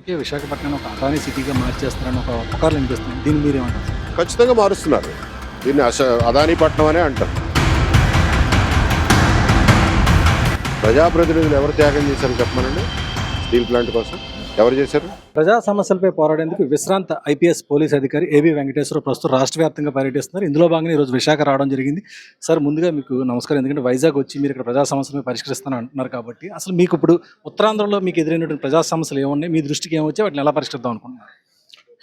విశాఖపట్నం ఒక అదానీ సిటీగా మార్చేస్తారని ఒక పుకార్లు వినిపిస్తుంది. దీన్ని మీరేమంటారు? ఖచ్చితంగా మారుస్తున్నారు. దీన్ని అదానీ పట్నం అనే అంటారు. ప్రజాప్రతినిధులు ఎవరు త్యాగం చేశారు చెప్పమనండి. స్టీల్ ప్లాంట్ కోసం ఎవరు చేశారు? ప్రజా సమస్యలపై పోరాడేందుకు విశ్రాంత ఐపీఎస్ పోలీస్ అధికారి ఏబీ వెంకటేశ్వర ప్రస్తుతం రాష్ట్ర వ్యాప్తంగా పర్యటిస్తున్నారు. ఇందులో భాగంగా ఈరోజు విశాఖ రావడం జరిగింది. సార్, ముందుగా మీకు నమస్కారం. ఎందుకంటే వైజాగ్ వచ్చి మీరు ఇక్కడ ప్రజా సమస్యలను పరిష్కరిస్తాను అంటున్నారు కాబట్టి అసలు మీకు ఇప్పుడు ఉత్తరాంధ్రలో మీకు ఎదురైనటువంటి ప్రజా సమస్యలు ఏమున్నాయి, మీ దృష్టికి ఏమొచ్చాయి, వాటిని ఎలా పరిష్కరిద్దాం అనుకుంటున్నారు?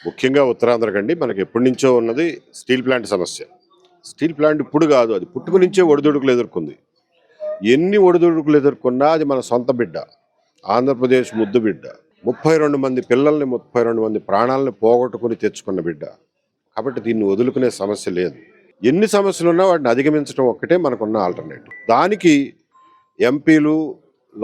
ముఖ్యంగా ఉత్తరాంధ్ర కండి మనకి ఎప్పటి నుంచో ఉన్నది స్టీల్ ప్లాంట్ సమస్య. స్టీల్ ప్లాంట్ ఇప్పుడు కాదు, అది పుట్టుకు నుంచే ఒడిదుడుకులు ఎదుర్కొంది. ఎన్ని ఒడిదుడుకులు ఎదుర్కొన్నా అది మన సొంత బిడ్డ, ఆంధ్రప్రదేశ్ ముద్దు బిడ్డ. 32 మంది పిల్లల్ని 32 మంది ప్రాణాలను పోగొట్టుకుని తెచ్చుకున్న బిడ్డ. కాబట్టి దీన్ని వదులుకునే సమస్య లేదు. ఎన్ని సమస్యలు ఉన్నా వాటిని అధిగమించడం ఒక్కటే మనకున్న ఆల్టర్నేటివ్. దానికి ఎంపీలు,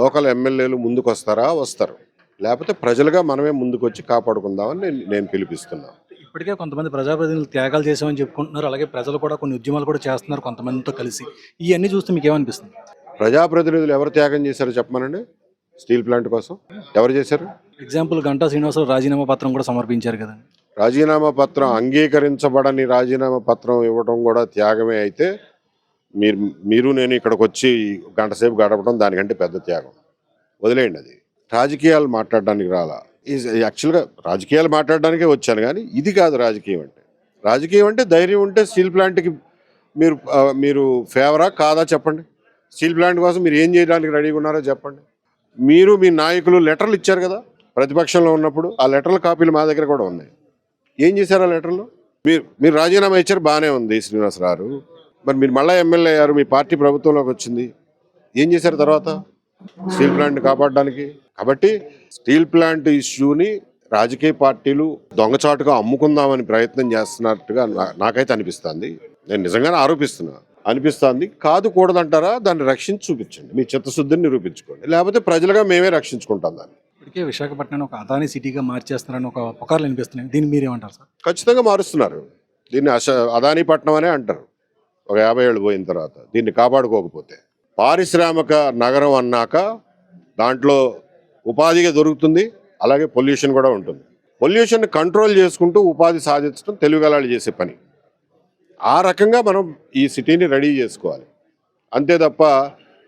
లోకల్ ఎమ్మెల్యేలు ముందుకు వస్తారా? వస్తారు. లేకపోతే ప్రజలుగా మనమే ముందుకు వచ్చి కాపాడుకుందామని నేను పిలిపిస్తున్నాను. ఇప్పటికే కొంతమంది ప్రజాప్రతినిధులు త్యాగాలు చేసామని చెప్పుకుంటున్నారు. అలాగే ప్రజలు కూడా కొన్ని ఉద్యమాలు కూడా చేస్తున్నారు కొంతమందితో కలిసి. ఇవన్నీ చూస్తే మీకు ఏమనిపిస్తుంది? ప్రజాప్రతినిధులు ఎవరు త్యాగం చేశారో చెప్పమనండి. స్టీల్ ప్లాంట్ కోసం ఎవరు చేశారు? ఎగ్జాంపుల్ గంటా శ్రీనివాసరావు రాజీనామా పత్రం కూడా సమర్పించారు కదండి. రాజీనామా పత్రం అంగీకరించబడని రాజీనామా పత్రం ఇవ్వడం కూడా త్యాగమే అయితే మీరు నేను ఇక్కడికి వచ్చి గంట సేపు గడపడం దానికంటే పెద్ద త్యాగం. వదిలేయండి. అది రాజకీయాలు మాట్లాడడానికి రాలా. యాక్చువల్గా రాజకీయాలు మాట్లాడడానికే వచ్చాను, కానీ ఇది కాదు రాజకీయం అంటే. రాజకీయం అంటే ధైర్యం ఉంటే స్టీల్ ప్లాంట్కి మీరు ఫేవరా కాదా చెప్పండి. స్టీల్ ప్లాంట్ కోసం మీరు ఏం చేయడానికి రెడీగా ఉన్నారో చెప్పండి. మీరు మీ నాయకులు లెటర్లు ఇచ్చారు కదా ప్రతిపక్షంలో ఉన్నప్పుడు. ఆ లెటర్ల కాపీలు మా దగ్గర కూడా ఉన్నాయి. ఏం చేశారు ఆ లెటర్లో? మీరు రాజీనామా ఇచ్చారు, బాగానే ఉంది శ్రీనివాసరావు. మరి మీరు మళ్ళీ ఎమ్మెల్యే అయ్యారు, మీ పార్టీ ప్రభుత్వంలోకి వచ్చింది. ఏం చేశారు తర్వాత స్టీల్ ప్లాంట్ కాపాడడానికి? కాబట్టి స్టీల్ ప్లాంట్ ఇష్యూని రాజకీయ పార్టీలు దొంగచాటుగా అమ్ముకుందామని ప్రయత్నం చేస్తున్నట్టుగా నాకైతే అనిపిస్తుంది. నేను నిజంగానే అనిపిస్తుంది. కాదు కూడదంటారా? దాన్ని రక్షించి చూపించండి, మీ చిత్తశుద్ధిని నిరూపించుకోండి. లేకపోతే ప్రజలుగా మేమే రక్షించుకుంటాం దాన్ని. ఇప్పటికే విశాఖపట్నం ఒక అదానీ సిటీగా మార్చేస్తారని ఒక పుకార్లు వినిపిస్తున్నాయి. దీన్ని మీరేమంటారు సార్? ఖచ్చితంగా మారుస్తున్నారు. దీన్ని అదానీ పట్నం అనే అంటారు. ఒక 50 ఏళ్ళు పోయిన తర్వాత దీన్ని కాపాడుకోకపోతే. పారిశ్రామిక నగరం అన్నాక దాంట్లో ఉపాధిగా దొరుకుతుంది, అలాగే పొల్యూషన్ కూడా ఉంటుంది. పొల్యూషన్ కంట్రోల్ చేసుకుంటూ ఉపాధి సాధించడం తెలుగుగలాళ్ళు చేసే పని. ఆ రకంగా మనం ఈ సిటీని రెడీ చేసుకోవాలి. అంతే తప్ప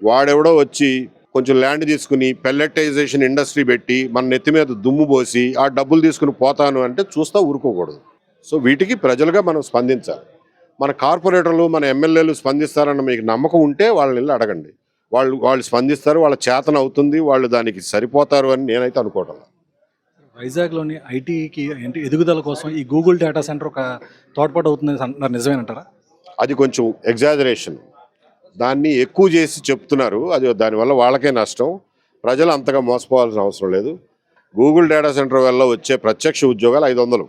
వాడెవడో వచ్చి కొంచెం ల్యాండ్ తీసుకుని పెల్లెటైజేషన్ ఇండస్ట్రీ పెట్టి మన నెత్తి మీద దుమ్ము పోసి ఆ డబ్బులు తీసుకుని పోతాను అంటే చూస్తా ఊరుకోకూడదు. సో వీటికి ప్రజలుగా మనం స్పందించాలి. మన కార్పొరేటర్లు, మన ఎమ్మెల్యేలు స్పందిస్తారన్న మీకు నమ్మకం ఉంటే వాళ్ళని వెళ్ళి అడగండి. వాళ్ళు స్పందిస్తారు, వాళ్ళ చేతన అవుతుంది, వాళ్ళు దానికి సరిపోతారు అని నేనైతే అనుకోవటం. వైజాగ్లోని ఐటీకి ఎదుగుదల కోసం ఈ గూగుల్ డేటా సెంటర్ ఒక తోడ్పాటు అవుతుందని అంటున్నారు. నిజమేనంటారా? అది కొంచెం ఎగ్జాజరేషన్. దాన్ని ఎక్కువ చేసి చెప్తున్నారు. అది దానివల్ల వాళ్ళకే నష్టం. ప్రజలు అంతగా మోసపోవాల్సిన అవసరం లేదు. గూగుల్ డేటా సెంటర్ వల్ల వచ్చే ప్రత్యక్ష ఉద్యోగాలు 500.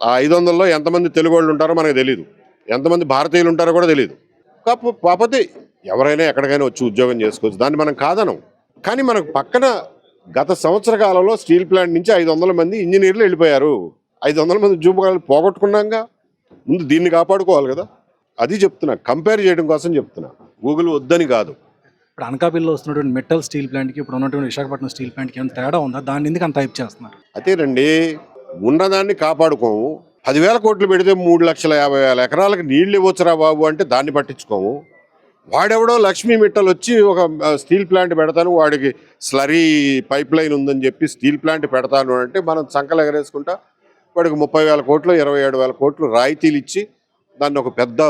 ఆ 500లో ఎంతమంది తెలుగు వాళ్ళు ఉంటారో మనకు తెలియదు, ఎంతమంది భారతీయులు ఉంటారో కూడా తెలియదు. కాకపోతే ఎవరైనా ఎక్కడికైనా వచ్చి ఉద్యోగం చేసుకోవచ్చు, దాన్ని మనం కాదనం. కానీ మనకు పక్కన గత సంవత్సర కాలంలో స్టీల్ ప్లాంట్ నుంచి 500 మంది ఇంజనీర్లు వెళ్ళిపోయారు. 500 మంది ఉద్యోగాలు పోగొట్టుకున్నాగా. ముందు దీన్ని కాపాడుకోవాలి కదా. అది చెప్తున్నా, కంపేర్ చేయడం కోసం చెప్తున్నా. గూగుల్ వద్దని కాదు. ఇప్పుడు అనకాపల్లిలో వస్తున్నటువంటి మెటల్ స్టీల్ ప్లాంట్కి ఇప్పుడు ఉన్నటువంటి విశాఖపట్నం స్టీల్ ప్లాంట్కి ఏమైనా తేడా ఉందా? దాన్ని ఎందుకు అంత హైప్ చేస్తున్నారు? అదేనండి, ఉన్నదాన్ని కాపాడుకోము. 10,000 కోట్లు పెడితే 3,50,000 ఎకరాలకు నీళ్ళు ఇవ్వచ్చురా బాబు అంటే దాన్ని పట్టించుకోము. వాడెవడో లక్ష్మీ మిట్టల్ వచ్చి ఒక స్టీల్ ప్లాంట్ పెడతాను, వాడికి స్లరీ పైప్ లైన్ ఉందని చెప్పి స్టీల్ ప్లాంట్ పెడతాను అంటే మనం సంకలు ఎగరేసుకుంటా వాడికి 30,000 కోట్లు 27,000 కోట్లు రాయితీలు ఇచ్చి దాన్ని ఒక పెద్ద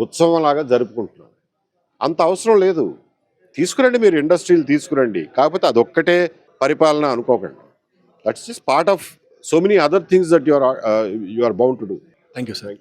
ఉత్సవంలాగా జరుపుకుంటున్నాం. అంత అవసరం లేదు. తీసుకురండి, మీరు ఇండస్ట్రీలు తీసుకురండి. కాకపోతే అదొక్కటే పరిపాలన అనుకోకండి. That's just part of so many other things that you are bound to do. Thank you sir.